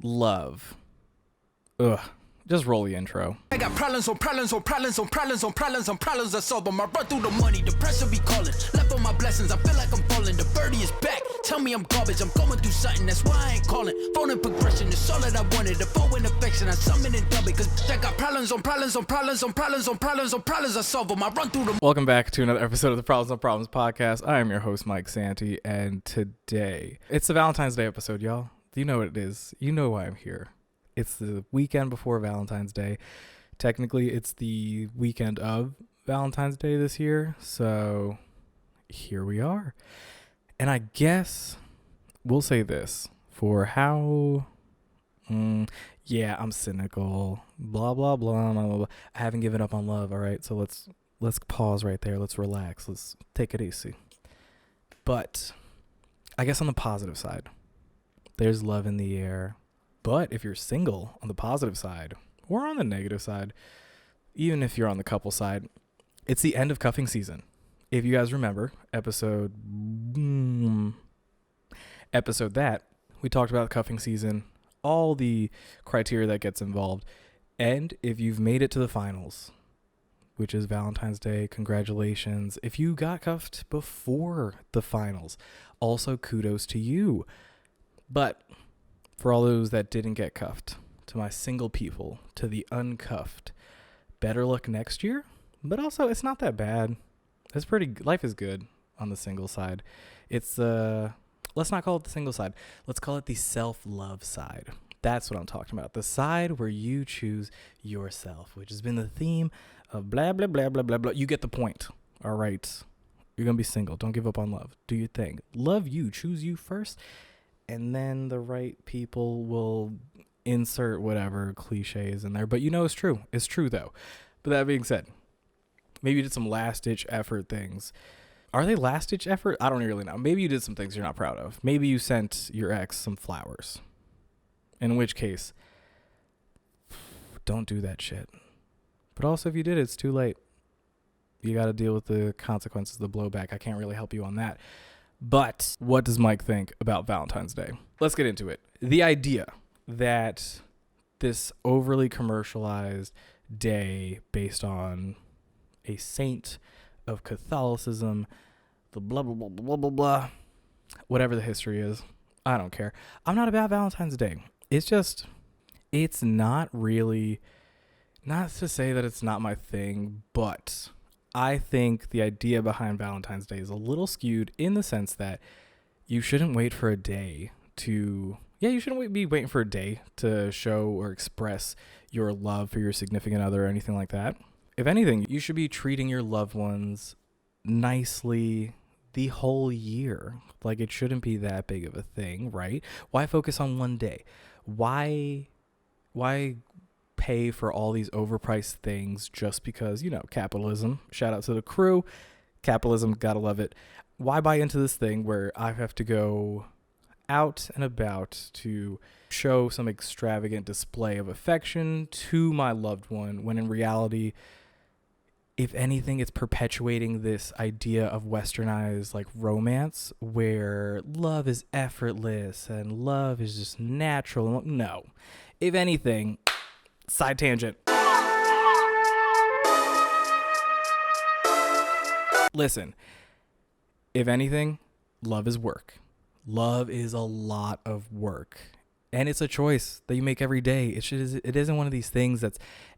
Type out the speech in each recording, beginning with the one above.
love. Ugh. Just roll the intro. I got problems on problems on problems on problems on problems on problems I solve them. I run through the money, the pressure be calling. Left on my blessings, I feel like I'm falling. The birdie is back, tell me I'm garbage. I'm going through something, that's why I ain't calling. Phone and progression, it's all that I wanted. The phone and affection, I summon and dub it. Cause I got problems on problems on problems on problems on problems on problems I solve them. I run through them. Welcome back to another episode of the Problems on Problems podcast. I am your host, Mike Santi, and today, it's the Valentine's Day episode, y'all. You know what it is. You know why I'm here. It's the weekend before Valentine's Day. Technically, it's the weekend of Valentine's Day this year. So here we are. And I guess we'll say this for how, I'm cynical, blah, blah, blah, blah, blah. I haven't given up on love. All right. So let's pause right there. Let's relax. Let's take it easy. But I guess on the positive side, there's love in the air. But if you're single, on the positive side, or on the negative side, even if you're on the couple side, it's the end of cuffing season. If you guys remember, episode that, we talked about cuffing season, all the criteria that gets involved. And if you've made it to the finals, which is Valentine's Day, congratulations. If you got cuffed before the finals, also kudos to you. But for all those that didn't get cuffed, to my single people, to the uncuffed, better luck next year. But also, it's not that bad. It's life is good on the single side. It's let's not call it the single side. Let's call it the self-love side. That's what I'm talking about. The side where you choose yourself, which has been the theme of blah, blah, blah, blah, blah, blah. You get the point. All right. You're going to be single. Don't give up on love. Do your thing. Love you. Choose you first. And then the right people will insert whatever cliches in there. But you know it's true. It's true, though. But that being said, maybe you did some last-ditch effort things. Are they last-ditch effort? I don't really know. Maybe you did some things you're not proud of. Maybe you sent your ex some flowers. In which case, don't do that shit. But also, if you did, it's too late. You got to deal with the consequences, the blowback. I can't really help you on that. But what does Mike think about Valentine's Day? Let's get into it. The idea that this overly commercialized day based on a saint of Catholicism, the blah, blah, blah, blah, blah, blah, whatever the history is, I don't care. I'm not about Valentine's Day. It's not really, not to say that it's not my thing, but I think the idea behind Valentine's Day is a little skewed in the sense that you shouldn't wait for a day to, you shouldn't be waiting for a day to show or express your love for your significant other or anything like that. If anything, you should be treating your loved ones nicely the whole year. Like, it shouldn't be that big of a thing, right? Why focus on one day? Why pay for all these overpriced things just because, capitalism? Shout out to the crew. Capitalism, gotta love it. Why buy into this thing where I have to go out and about to show some extravagant display of affection to my loved one, when in reality, if anything, it's perpetuating this idea of westernized romance where love is effortless and love is just natural. No. If anything, side tangent. Listen, if anything, love is work. Love is a lot of work. And it's a choice that you make every day. It isn't one of these things that's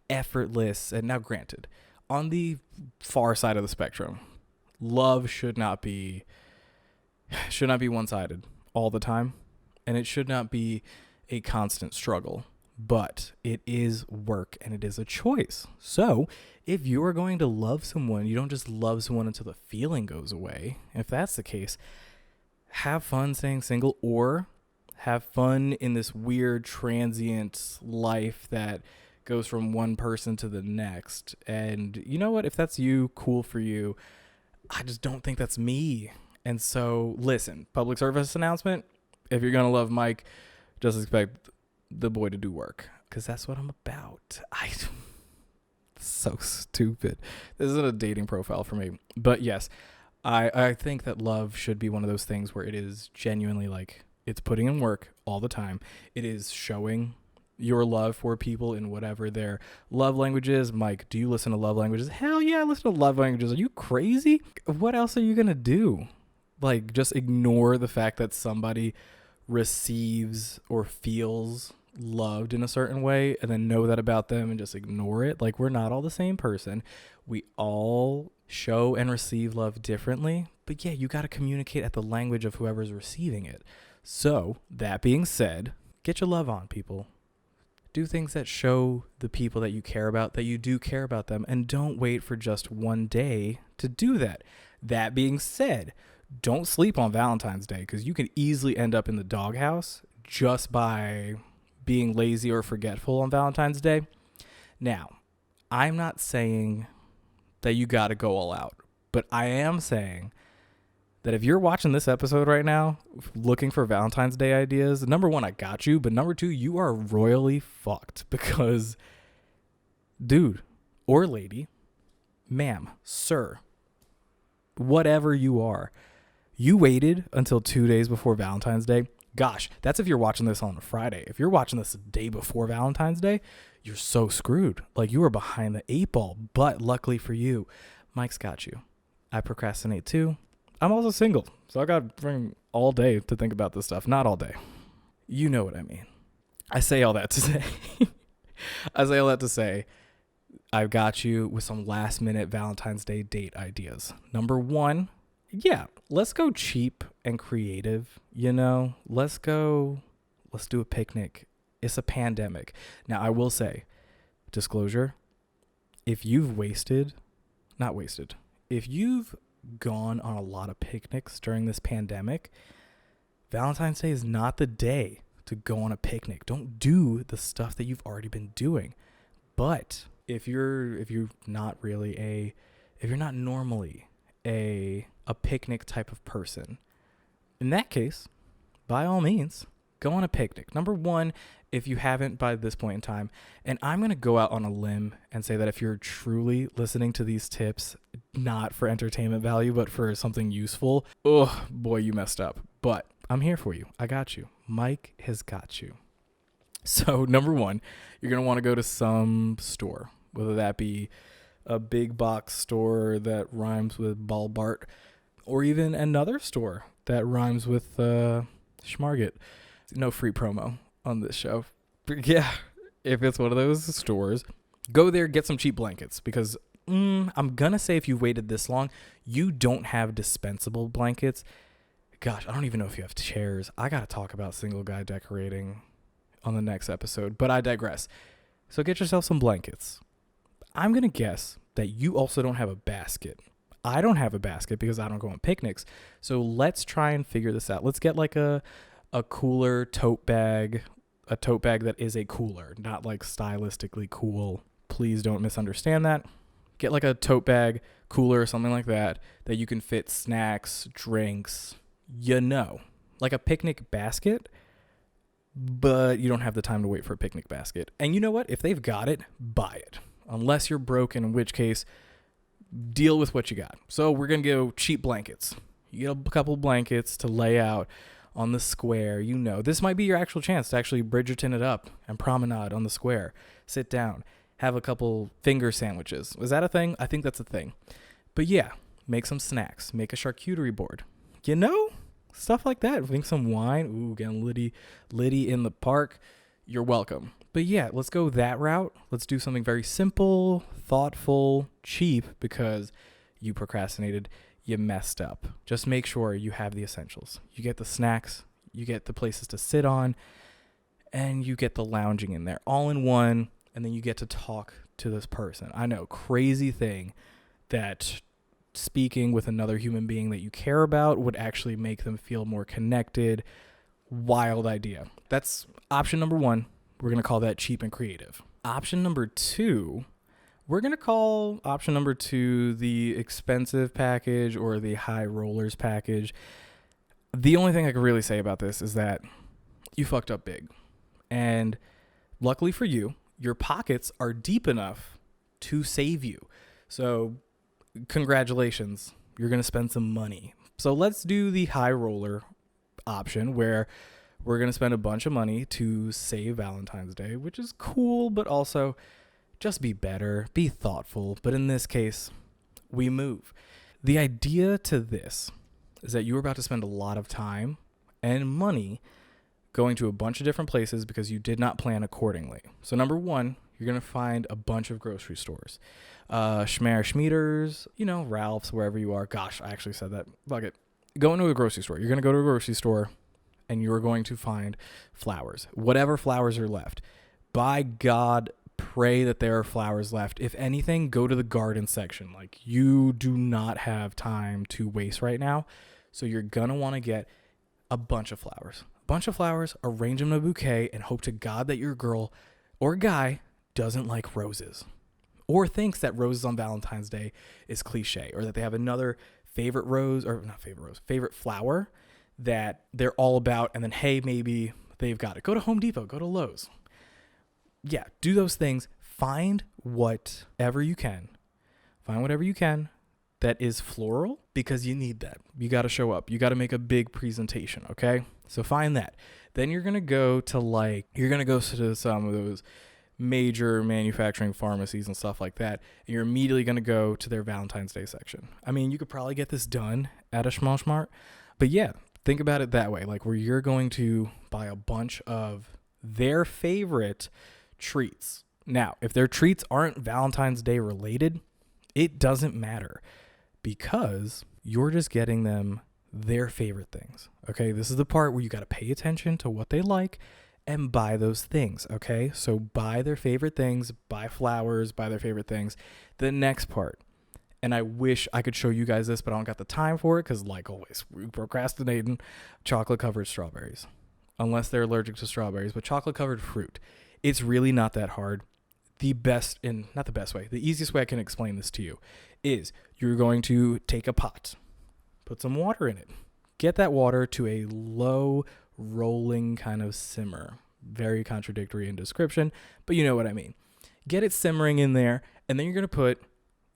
effortless. And now, granted, on the far side of the spectrum, love should not be one-sided all the time. And it should not be a constant struggle. But it is work and it is a choice. So if you are going to love someone, you don't just love someone until the feeling goes away. If that's the case, have fun staying single, or have fun in this weird transient life that goes from one person to the next. And you know what? If that's you, cool for you. I just don't think that's me. And so listen, public service announcement. If you're going to love Mike, just expect the boy to do work, because that's what I'm about. So stupid. This isn't a dating profile for me. But yes, I think that love should be one of those things where it is genuinely It's putting in work all the time. It is showing your love for people in whatever their love language is. Mike, do you listen to love languages? Hell yeah, I listen to love languages. Are you crazy? What else are you going to do? Like, just ignore the fact that somebody receives or feels loved in a certain way and then know that about them and just ignore it? Like, we're not all the same person. We all show and receive love differently. But yeah, you got to communicate at the language of whoever's receiving it. So, that being said, get your love on, people. Do things that show the people that you care about that you do care about them, and don't wait for just one day to do that. That being said, don't sleep on Valentine's Day, because you can easily end up in the doghouse just by being lazy or forgetful on Valentine's Day. Now, I'm not saying that you got to go all out, but I am saying that if you're watching this episode right now, looking for Valentine's Day ideas, number one, I got you. But number two, you are royally fucked because, dude or lady, ma'am, sir, whatever you are, you waited until 2 days before Valentine's Day. Gosh, that's if you're watching this on a Friday. If you're watching this the day before Valentine's Day, you're so screwed. Like, you are behind the 8 ball. But luckily for you, Mike's got you. I procrastinate too. I'm also single, so I got to bring all day to think about this stuff. Not all day. You know what I mean. I say all that to say, I've got you with some last minute Valentine's Day date ideas. Number one, yeah, let's go cheap and creative. Let's do a picnic. It's a pandemic. Now, I will say, disclosure, if you've gone on a lot of picnics during this pandemic, Valentine's Day is not the day to go on a picnic. Don't do the stuff that you've already been doing. But if you're not normally a picnic type of person, in that case, by all means, go on a picnic. Number one, if you haven't by this point in time, and I'm going to go out on a limb and say that if you're truly listening to these tips, not for entertainment value, but for something useful, oh boy, you messed up. But I'm here for you. I got you. Mike has got you. So number one, you're going to want to go to some store, whether that be a big box store that rhymes with Balbart, or even another store that rhymes with Schmarget. No free promo on this show. But yeah, if it's one of those stores, go there, get some cheap blankets, because I'm going to say if you waited this long, you don't have dispensable blankets. Gosh, I don't even know if you have chairs. I got to talk about single guy decorating on the next episode, but I digress. So get yourself some blankets. I'm going to guess that you also don't have a basket. I don't have a basket because I don't go on picnics. So let's try and figure this out. Let's get like a cooler tote bag, a tote bag that is a cooler, not like stylistically cool. Please don't misunderstand that. Get like a tote bag, cooler, or something like that you can fit snacks, drinks, like a picnic basket, but you don't have the time to wait for a picnic basket. And you know what? If they've got it, buy it. Unless you're broken, in which case, deal with what you got. So we're going to go cheap blankets. You get a couple blankets to lay out on the square. This might be your actual chance to actually Bridgerton it up and promenade on the square. Sit down, have a couple finger sandwiches. Is that a thing? I think that's a thing. But yeah, make some snacks, make a charcuterie board. Stuff like that. Drink some wine. Ooh, getting litty in the park. You're welcome. But yeah, let's go that route. Let's do something very simple, thoughtful, cheap, because you procrastinated. You messed up. Just make sure you have the essentials. You get the snacks, you get the places to sit on, and you get the lounging in there all in one, and then you get to talk to this person. I know, crazy thing that speaking with another human being that you care about would actually make them feel more connected. Wild idea. That's option number one. We're going to call that cheap and creative. Option number two, we're going to call option number two the expensive package or the high rollers package. The only thing I can really say about this is that you fucked up big. And luckily for you, your pockets are deep enough to save you. So congratulations, you're going to spend some money. So let's do the high roller option where we're going to spend a bunch of money to save Valentine's Day, which is cool, but also just be better, be thoughtful. But in this case, we move. The idea to this is that you're about to spend a lot of time and money going to a bunch of different places because you did not plan accordingly. So number one, you're going to find a bunch of grocery stores. Schmears, Ralph's, wherever you are. Gosh, I actually said that. Fuck it. Go into a grocery store. You're going to go to a grocery store and you're going to find flowers. Whatever flowers are left. By God, pray that there are flowers left. If anything, go to the garden section. Like, you do not have time to waste right now. So you're going to want to get a bunch of flowers. Arrange them in a bouquet, and hope to God that your girl or guy doesn't like roses or thinks that roses on Valentine's Day is cliche, or that they have another favorite flower that they're all about. And then, hey, maybe they've got it. Go to Home Depot, go to Lowe's. Yeah, do those things. Find whatever you can that is floral, because you need that. You got to show up. You got to make a big presentation, okay? So find that. Then you're going to go to some of those major manufacturing pharmacies and stuff like that. And you're immediately going to go to their Valentine's Day section. I mean, you could probably get this done at a Schmalschmart, but yeah, think about it that way, like where you're going to buy a bunch of their favorite treats. Now, if their treats aren't Valentine's Day related, it doesn't matter, because you're just getting them their favorite things. Okay, this is the part where you got to pay attention to what they like and buy those things. Okay, so buy their favorite things, buy flowers, buy their favorite things. The next part, and I wish I could show you guys this, but I don't got the time for it because, like always, we're procrastinating. Chocolate covered strawberries, unless they're allergic to strawberries, but chocolate covered fruit. It's really not that hard. The easiest way I can explain this to you is you're going to take a pot, put some water in it, get that water to a low rolling kind of simmer. Very contradictory in description, but you know what I mean. Get it simmering in there, and then you're going to put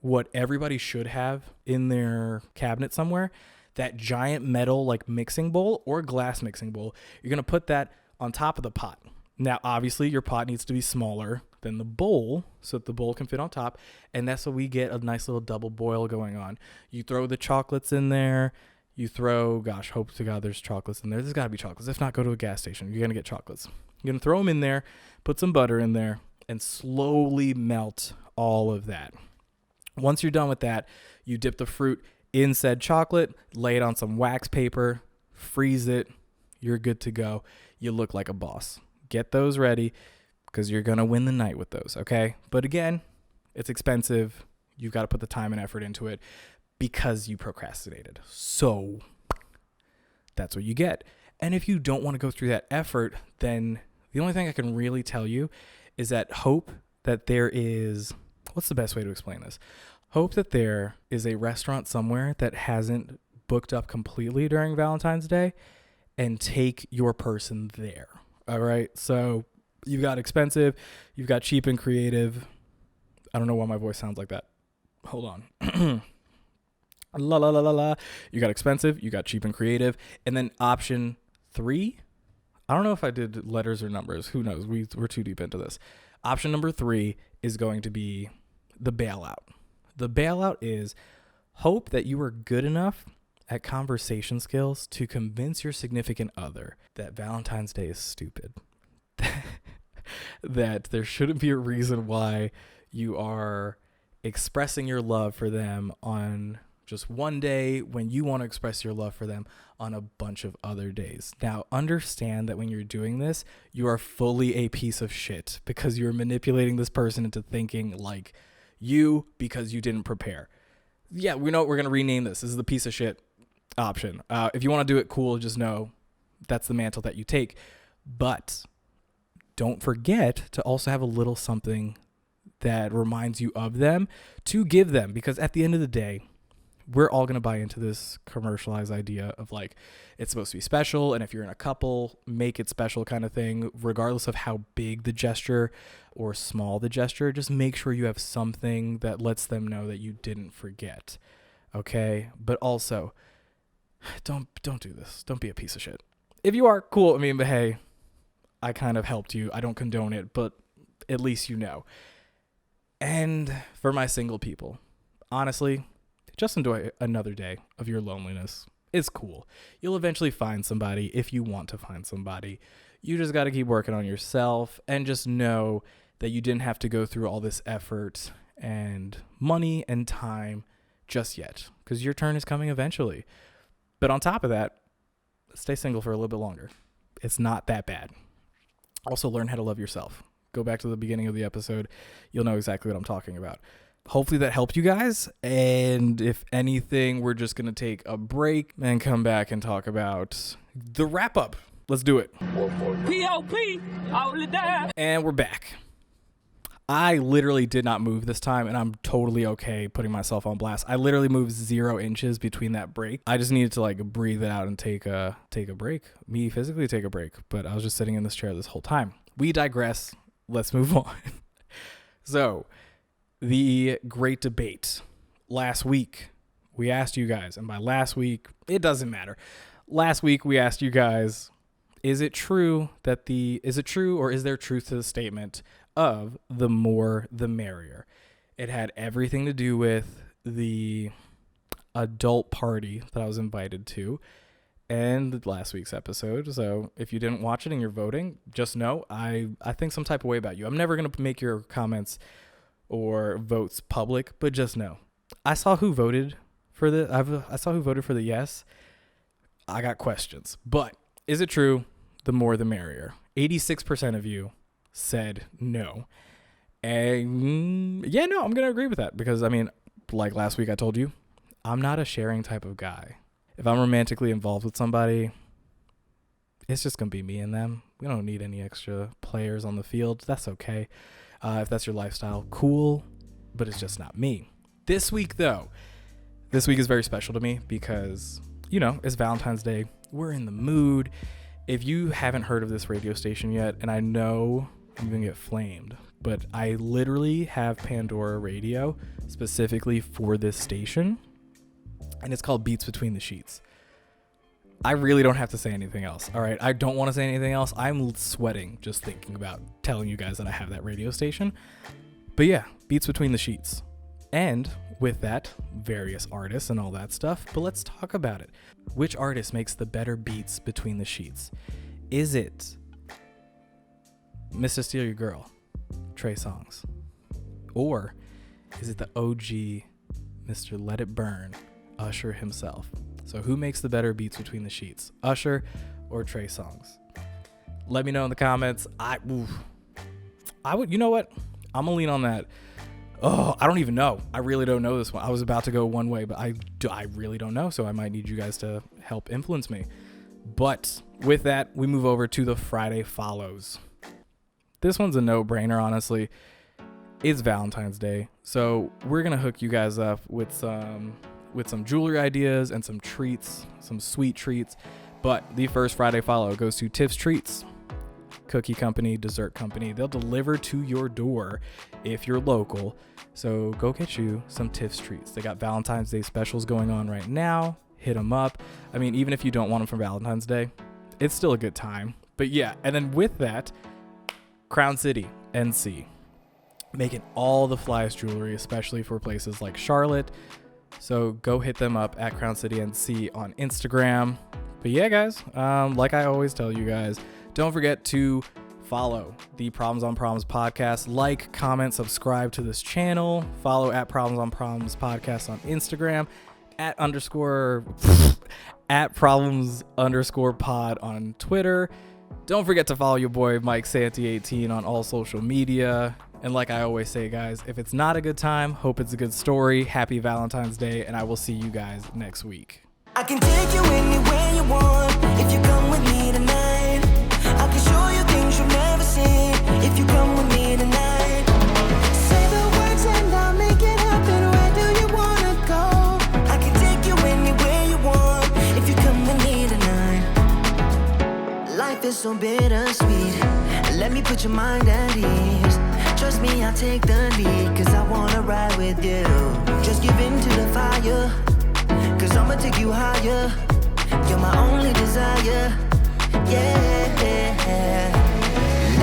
what everybody should have in their cabinet somewhere, that giant metal like mixing bowl or glass mixing bowl. You're going to put that on top of the pot. Now, obviously, your pot needs to be smaller than the bowl so that the bowl can fit on top. And that's what we get a nice little double boil going on. You throw the chocolates in there. Hope to God there's chocolates in there. There's got to be chocolates. If not, go to a gas station. You're going to get chocolates. You're going to throw them in there, put some butter in there, and slowly melt all of that. Once you're done with that, you dip the fruit in said chocolate, lay it on some wax paper, freeze it. You're good to go. You look like a boss. Get those ready, because you're going to win the night with those, okay? But again, it's expensive. You've got to put the time and effort into it because you procrastinated. So that's what you get. And if you don't want to go through that effort, then the only thing I can really tell you is that hope that there is, what's the best way to explain this? Hope that there is a restaurant somewhere that hasn't booked up completely during Valentine's Day, and take your person there. All right, so you've got expensive, you've got cheap and creative. I don't know why my voice sounds like that. Hold on. La la la la la. You got expensive, you got cheap and creative, and then option 3. I don't know if I did letters or numbers. Who knows? We're too deep into this. Option number 3 is going to be the bailout. The bailout is hope that you are good enough at conversation skills to convince your significant other that Valentine's Day is stupid. That there shouldn't be a reason why you are expressing your love for them on just one day when you want to express your love for them on a bunch of other days. Now, understand that when you're doing this, you are fully a piece of shit, because you're manipulating this person into thinking like you because you didn't prepare. Yeah, we know we're going to rename this. This is the piece of shit option. If you want to do it cool, just know that's the mantle that you take. But don't forget to also have a little something that reminds you of them to give them, because at the end of the day, we're all going to buy into this commercialized idea of like, it's supposed to be special. And if you're in a couple, make it special kind of thing, regardless of how big the gesture or small the gesture. Just make sure you have something that lets them know that you didn't forget. Okay. But also don't do this. Don't be a piece of shit. If you are, cool. I mean, but hey, I kind of helped you. I don't condone it, but at least you know. And for my single people, honestly, just enjoy another day of your loneliness. It's cool. You'll eventually find somebody if you want to find somebody. You just got to keep working on yourself and just know that you didn't have to go through all this effort and money and time just yet, because your turn is coming eventually. But on top of that, stay single for a little bit longer. It's not that bad. Also, learn how to love yourself. Go back to the beginning of the episode. You'll know exactly what I'm talking about. Hopefully that helped you guys. And if anything, we're just going to take a break and come back and talk about the wrap up. Let's do it. P.O.P. Hold it down. And we're back. I literally did not move this time, and I'm totally okay putting myself on blast. I literally moved 0 inches between that break. I just needed to like breathe it out and take a break. Me physically take a break, but I was just sitting in this chair this whole time. We digress. Let's move on. So, the great debate. Last week, we asked you guys, and by last week, it doesn't matter. Last week, we asked you guys, is it true or is there truth to the statement of the more the merrier? It had everything to do with the adult party that I was invited to and last week's episode. So if you didn't watch it and you're voting, just know I think some type of way about you. I'm never going to make your comments or votes public, but just know I saw who voted for the yes. I got questions, but is it true? The more the merrier. 86% of you said no. And yeah, no, I'm going to agree with that because, I mean, like last week I told you, I'm not a sharing type of guy. If I'm romantically involved with somebody, it's just going to be me and them. We don't need any extra players on the field. That's okay. If that's your lifestyle, cool, but it's just not me. This week is very special to me because, you know, it's Valentine's Day. We're in the mood. If you haven't heard of this radio station yet, and I know I'm going to get flamed, but I literally have Pandora Radio specifically for this station, and it's called Beats Between the Sheets. I really don't have to say anything else, all right? I don't want to say anything else. I'm sweating just thinking about telling you guys that I have that radio station. But yeah, Beats Between the Sheets. And with that, various artists and all that stuff. But let's talk about it. Which artist makes the better beats between the sheets? Is it Mr. Steal Your Girl, Trey Songz? Or is it the OG Mr. Let It Burn, Usher himself? So who makes the better beats between the sheets? Usher or Trey Songz? Let me know in the comments. I would, you know what? I'm going to lean on that. Oh, I don't even know. I really don't know this one. I was about to go one way, but I really don't know. So I might need you guys to help influence me. But with that, we move over to the Friday follows. This one's a no-brainer, honestly. It's Valentine's Day. So we're going to hook you guys up with some jewelry ideas and some treats, some sweet treats. But the first Friday follow goes to Tiff's Treats, cookie company, dessert company. They'll deliver to your door if you're local. So go get you some Tiff's Treats. They got Valentine's Day specials going on right now. Hit them up. I mean, even if you don't want them for Valentine's Day, it's still a good time. But yeah, and then with that, Crown City, NC, making all the flyest jewelry, especially for places like Charlotte. So go hit them up at Crown City NC on Instagram. But yeah, guys, like I always tell you guys, don't forget to follow the Problems on Problems podcast. Like, comment, subscribe to this channel. Follow at Problems on Problems podcast on Instagram. At Problems_pod on Twitter. Don't forget to follow your boy Mike Santi 18 on all social media. And like I always say, guys, if it's not a good time, hope it's a good story. Happy Valentine's Day, and I will see you guys next week. I can take you anywhere you want if you come with me tonight. I can show you things you've never seen if you come with me tonight. Say the words and I'll make it happen. Where do you wanna go? I can take you anywhere you want if you come with me tonight. Life is so bittersweet. Let me put your mind at ease. Trust me, I'll take the lead, cause I wanna ride with you. Just give in to the fire, cause I'ma take you higher. You're my only desire. Yeah.